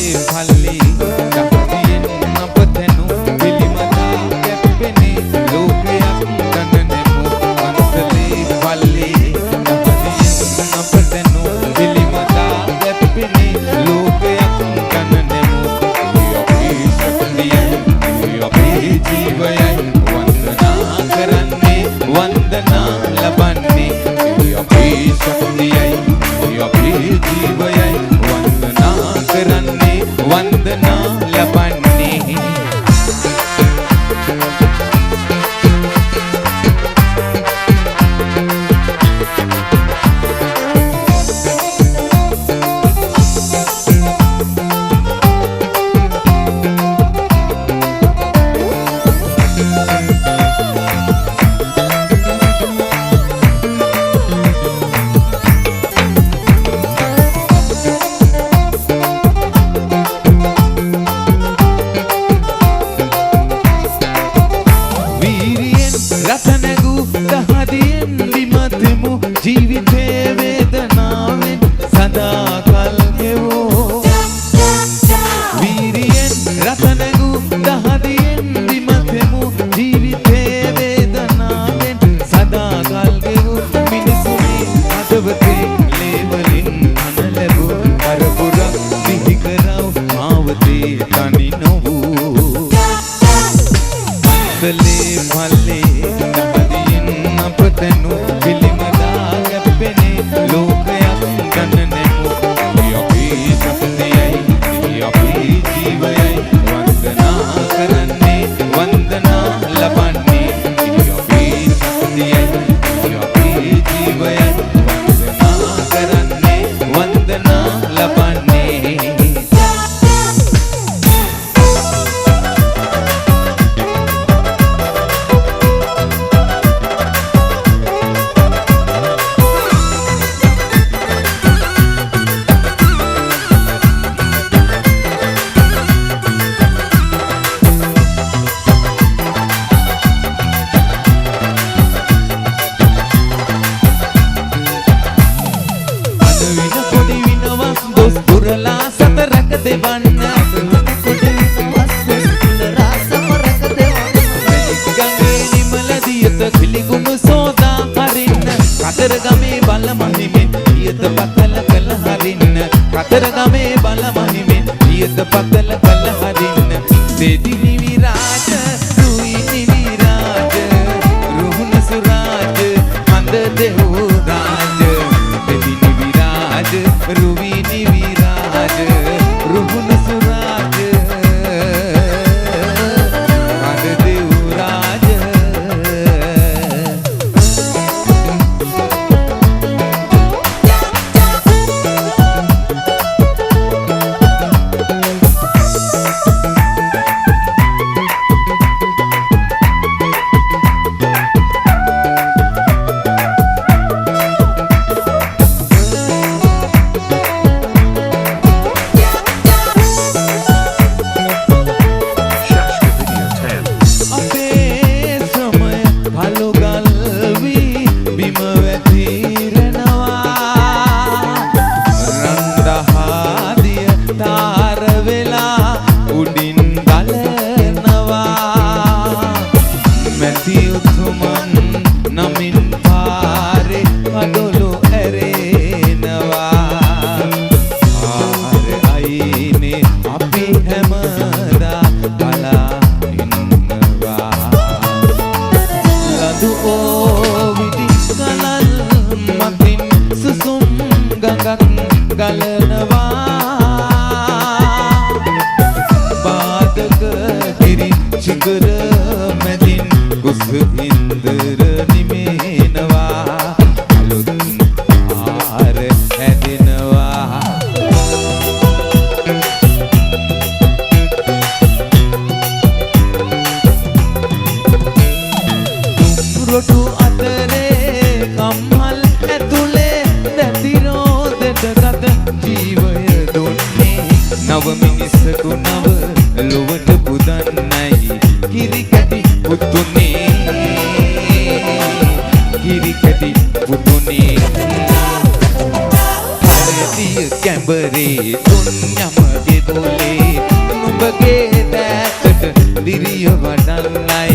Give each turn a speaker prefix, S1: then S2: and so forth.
S1: පල්ලි දහදියෙන් අප තැනු පිළිමතා කැපෙනේ ලෝකයක් ගණනෙමු අන්තලේ පල්ලි දහදියෙන් අප තැනු පිළිමතා කැපෙනේ ලෝකයක් ගණනෙමු අපේ ශක්තියයි අපේ ජීවයයි වන්දනා කරන්නේ වන්දනා ලබන්නේ අපේ ශක්තියයි අපේ ජීවයයි වන්දනා කරන්නේ වන්දනා ලබන්නේ ජීවිතේ වේදනාවෙන් සදා කල් ගෙවෝ වීරියෙන් රතනගු දහදියෙන් විමතෙමු ජීවිතේ වේදනාවෙන් සදා කල් ගෙවෝ මිනිසුනේ හදවතේ ලේවලින් අනලගු පරපුරක් සිහි කරව මාවතේ තනි නොවූ අන්තලේ පල්ලේ දහදියෙන් අප තැනු ලෝකයක් ගණනෙමු අපේ ශක්තියයි අපේ ජීවයයි වන්දනා කරන්නේ වන්දනා ලබන්නේ අපේ ශක්තියයි අපේ ජීවයයි වන්දනා කරන්නේ වන්දනා ලබන්නේ දුරලා සතරක දෙවන්න ගඟේ නිමල දියත පිළිගුණු සෝදා හරින්න කතරගමේ බල මහිමෙන් දියත පතල කළ හරින්න කතරගමේ බල මහිමෙන් දියත පතල කළ හරින්න දෙදිනි විරාජ සුයිනි විරාජ රුහුණ සුරාජ මන්ද දෙව් රාජ දෙදිනි විරාජ රුවිනි විරාජ රුහුණ සුරාජ මන්ද දෙව් රාජ නව මිනිසකු නව ලොවට පුදන්නයි කිරිකැටි පුතුනේ කිරිකැටි පුතුනේ හරදිය කැඹරේ තුන් යමගේ බෝලේ නුඹගේ දෑතට දිරිය වඩන්නයි